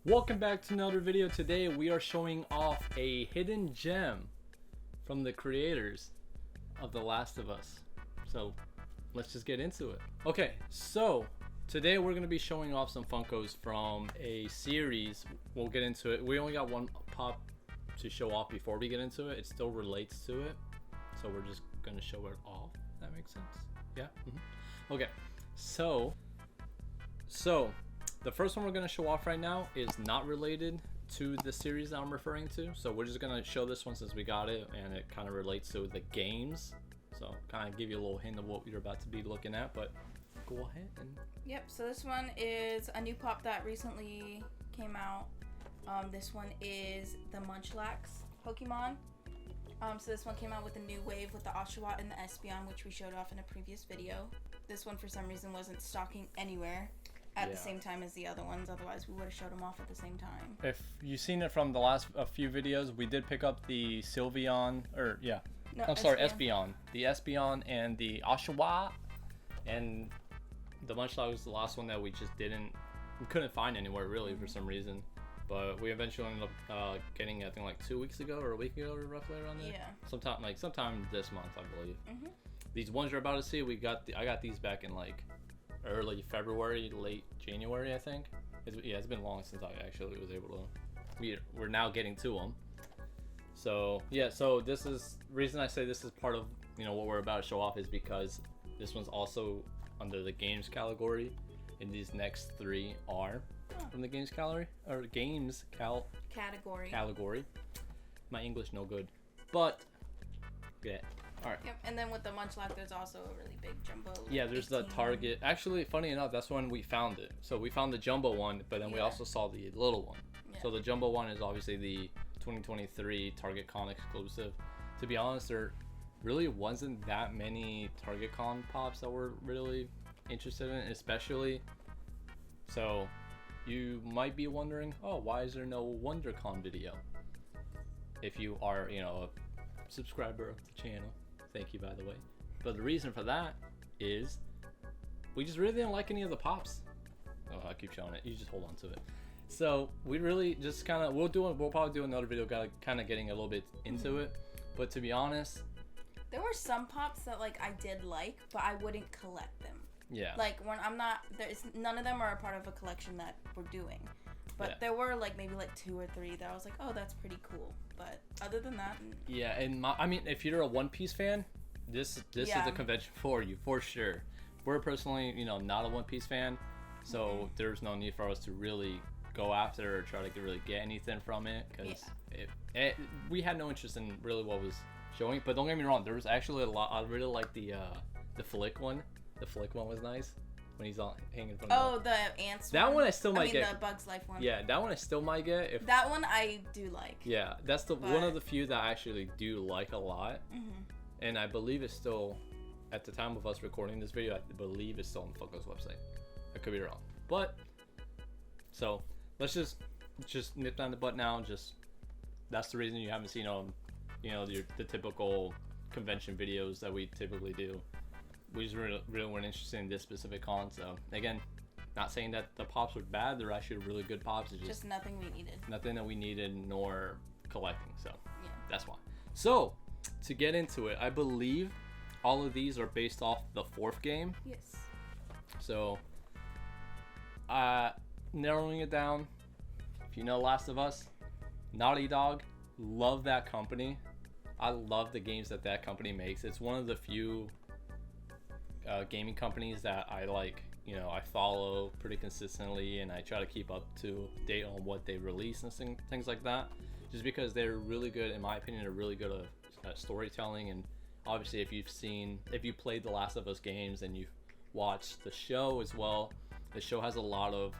Welcome back to another video. Today we are showing off a hidden gem from the creators of The Last of Us. So let's just get into it. Okay, so today we're going to be showing off some Funkos from a series. We'll get into it. We only got one pop to show off before we get into it. It still relates to it. So we're just going to show it off. That makes sense? Yeah? Okay, so the first one we're going to show off right now is not related to the series that I'm referring to. So we're just going to show this one since we got it and it kind of relates to the games. So kind of give you a little hint of what you're about to be looking at, but go ahead and... Yep, so this one is a new pop that recently came out. This one is the Munchlax Pokemon. So this one came out with a new wave with the Oshawott and the Espeon, which we showed off in a previous video. This one for some reason wasn't stocking anywhere at the same time as the other ones, otherwise we would have showed them off at the same time. If you've seen it from the last few videos, we did pick up the Sylveon, or Espeon. The Espeon and the Oshawott, and the Munchlax was the last one that we couldn't find anywhere really for some reason. But we eventually ended up getting it, I think like 2 weeks ago or a week ago, or roughly around there. Yeah. Sometime this month, I believe. These ones you're about to see, I got these back in like early February, late January, I think. It's been long since I actually was able to. We're now getting to them. So yeah, so this is reason I say this is part of what we're about to show off is because this one's also under the games category, and these next three are from the games category. My English no good, but yeah. All right. Yep, and then with the Munchlax, there's also a really big jumbo. Yeah, there's 18. The Target. Actually, funny enough, that's when we found it. So we found the jumbo one, but then we also saw the little one. Yeah. So the jumbo one is obviously the 2023 Target Con exclusive. To be honest, there really wasn't that many Target Con pops that we're really interested in, especially. So you might be wondering, oh, why is there no WonderCon video? If you are, a subscriber of the channel. Thank you, by the way. But the reason for that is we just really didn't like any of the pops. Oh, I keep showing it. You just hold on to it. So we really just kind of we'll probably do another video, kind of getting a little bit into it. But to be honest, there were some pops that I did like, but I wouldn't collect them. Yeah. When I'm not, none of them are a part of a collection that we're doing. But there were maybe 2 or 3 that I was like, oh, that's pretty cool. But other than that, yeah. And if you're a One Piece fan, this is the convention for you for sure. We're personally, not a One Piece fan, so there's no need for us to really go after or try to really get anything from it because we had no interest in really what was showing. But don't get me wrong, there was actually a lot. I really like the Flick one. The Flick one was nice. When he's hanging from the ants that one I still might get. The Bugs Life one. Yeah, that one I still might get. That one I do like. Yeah, that's one of the few that I actually do like a lot. And I believe it's still, at the time of us recording this video, I believe it's still on Funko's website. I could be wrong. But, so, let's just nip down the butt now. That's the reason you haven't seen the typical convention videos that we typically do. We just really weren't interested in this specific con. So again, not saying that the pops were bad. They're actually really good pops. It's just nothing we needed. Nothing that we needed nor collecting. So that's why. So to get into it, I believe all of these are based off the 4th game. Yes. So narrowing it down, if you know Last of Us, Naughty Dog, love that company. I love the games that company makes. It's one of the few gaming companies that I I follow pretty consistently, and I try to keep up to date on what they release and things like that, just because they're really good, in my opinion. They're really good at storytelling. And obviously if you played the Last of Us games and you've watched the show as well, the show has a lot.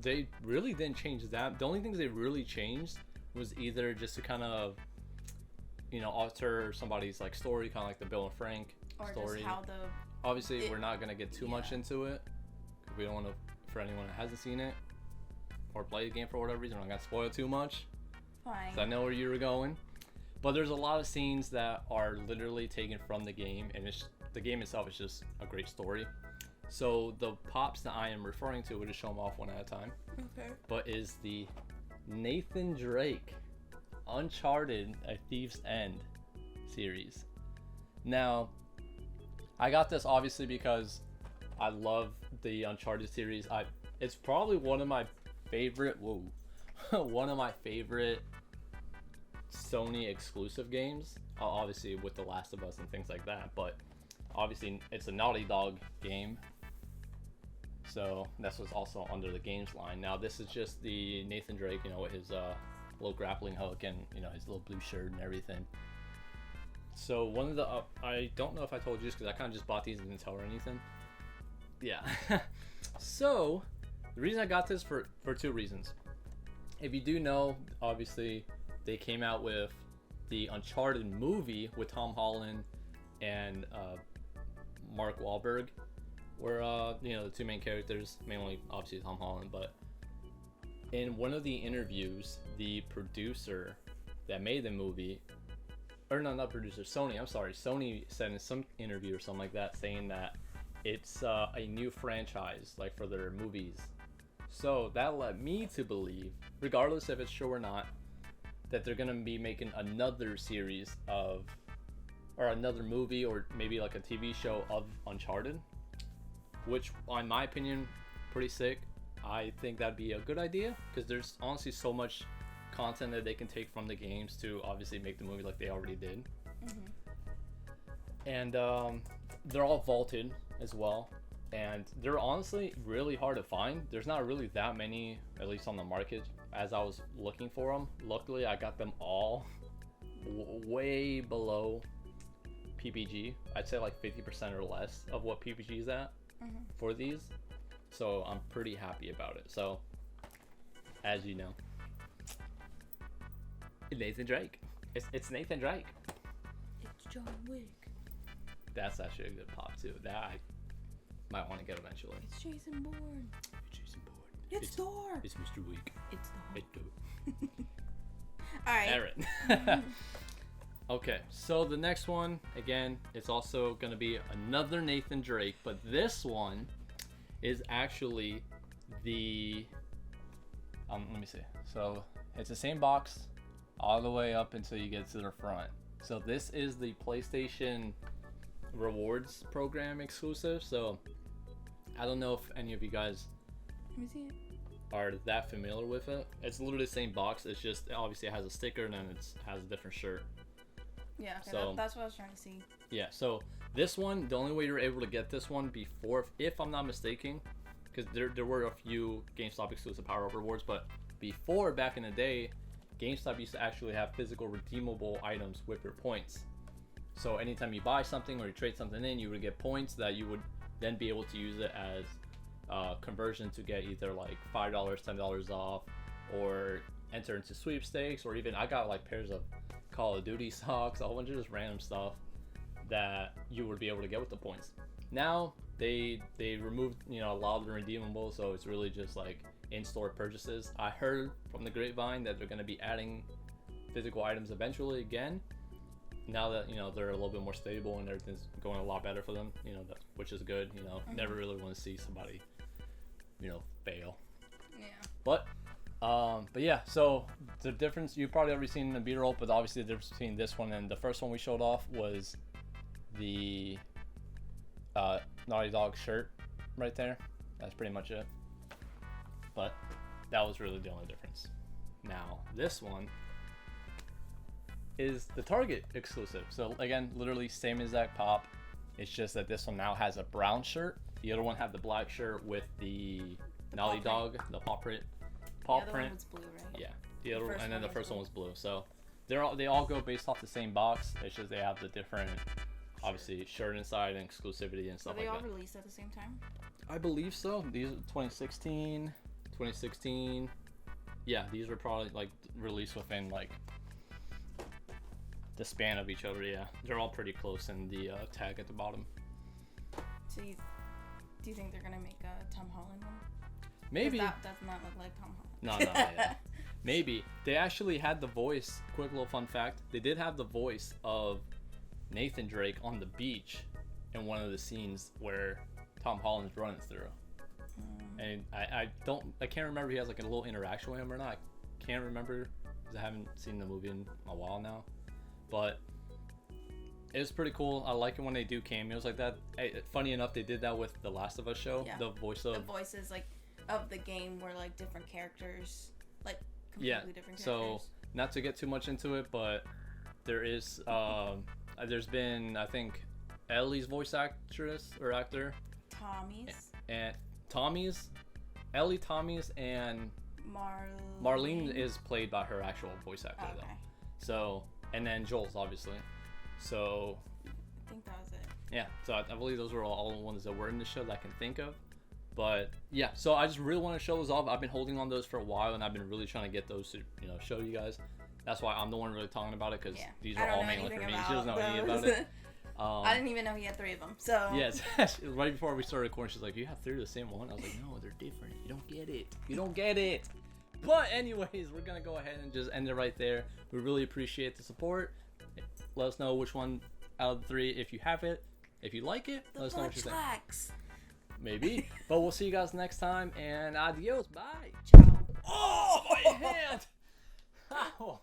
They really didn't change that. The only things they really changed was either just to kind of alter somebody's story, kind of like the Bill and Frank story. Just how obviously we're not gonna get too much into it. We don't want to, for anyone that hasn't seen it or played the game for whatever reason, I'm not gonna spoil too much. Fine. So I know where you were going, but there's a lot of scenes that are literally taken from the game, and the game itself is just a great story. So the pops that I am referring to, we'll just show them off one at a time. Okay. But is the Nathan Drake Uncharted: A Thief's End series. Now, I got this obviously because I love the Uncharted series. It's probably one of my favorite. One of my favorite Sony exclusive games. Obviously with The Last of Us and things like that, but obviously it's a Naughty Dog game. So that's what's also under the games line. Now this is just the Nathan Drake, with his little grappling hook and his little blue shirt and everything. So one of the I don't know if I told you this because I kind of just bought these and didn't tell her anything. Yeah. So the reason I got this for two reasons. If you do know, obviously they came out with the Uncharted movie with Tom Holland and Mark Wahlberg, where the two main characters, mainly obviously Tom Holland, but in one of the interviews, the producer that made the movie, or no, not producer, Sony said in some interview or something like that, saying that it's a new franchise, like for their movies. So that led me to believe, regardless if it's true or not, that they're gonna be making another series of, or another movie, or maybe like a TV show of Uncharted, which, in my opinion, pretty sick. I think that'd be a good idea because there's honestly so much content that they can take from the games to obviously make the movie like they already did. And they're all vaulted as well, and they're honestly really hard to find. There's not really that many, at least on the market, as I was looking for them. Luckily I got them all way below PPG. I'd say like 50% or less of what PPG is at for these, so I'm pretty happy about it. So as you know, Nathan Drake, it's Nathan Drake. It's John Wick. That's actually a good pop too, that I might want to get eventually. It's Jason Bourne. It's Thor. It's Mr. Wick. It's Thor. All right. Aaron. Okay, so the next one, again, it's also going to be another Nathan Drake, but this one is actually the, let me see. So it's the same box all the way up until you get to the front. So this is the PlayStation Rewards program exclusive. So I don't know if any of you guys Let me see it. are that familiar with it. It's literally the same box. It's just obviously it has a sticker and then it has a different shirt. Yeah, okay, So- that's what I was trying to see. Yeah, so this one, the only way you're able to get this one before, if I'm not mistaken, because there were a few GameStop exclusive Power Up rewards, but before, back in the day, GameStop used to actually have physical redeemable items with your points. So anytime you buy something or you trade something in, you would get points that you would then be able to use it as conversion to get either like $5, $10 off, or enter into sweepstakes, or even I got like pairs of Call of Duty socks, a whole bunch of just random stuff that you would be able to get with the points. Now they removed a lot of the redeemable, so it's really just like in-store purchases. I heard from the grapevine that they're going to be adding physical items eventually again, now that they're a little bit more stable and everything's going a lot better for them, which is good. Never really want to see somebody fail. Yeah. But yeah, so the difference, you've probably already seen in the B-roll, but obviously the difference between this one and the first one we showed off was the Naughty Dog shirt right there. That's pretty much it. But that was really the only difference. Now, this one is the Target exclusive. So again, literally same exact pop. It's just that this one now has a brown shirt. The other one had the black shirt with the Naughty Dog, the paw print. The other one was blue, right? Yeah. The other, and then the first one was blue. So they all go based off the same box. It's just they have the different, obviously, shirt inside and exclusivity and stuff like that. Were they all released at the same time? I believe so. These are 2016. Yeah, these were probably like released within like the span of each other. Yeah, they're all pretty close in the tag at the bottom. So do you think they're gonna make a Tom Holland one? Maybe. That does not look like Tom Holland. No, yeah. Maybe. They actually had the voice, quick little fun fact, they did have the voice of Nathan Drake on the beach in one of the scenes where Tom Holland's running through. And I can't remember if he has like a little interaction with him or not. I can't remember because I haven't seen the movie in a while now. But it was pretty cool. I like it when they do cameos like that. Funny enough, they did that with the Last of Us show. Yeah. The voices like of the game were like different characters, like completely different characters. So not to get too much into it, but there is there's been, I think, Ellie's voice actress or actor. Ellie Tommy's and Marlene is played by her actual voice actor though. So, and then Joel's obviously. So I think that was it. Yeah, so I believe those were all the ones that were in the show that I can think of. But yeah, so I just really want to show those off. I've been holding on those for a while, and I've been really trying to get those to show you guys. That's why I'm the one really talking about it, because these are all mainly for me. She doesn't know anything about it. I didn't even know he had 3 of them. So yes, right before we started recording, she's like, "You have 3 of the same one?" I was like, "No, they're different. You don't get it. You don't get it." But anyways, we're gonna go ahead and just end it right there. We really appreciate the support. Let us know which one out of the 3, if you have it, if you like it. Let us know what you think. Maybe. But we'll see you guys next time, and adios. Bye. Ciao. Oh, my hand. Ow.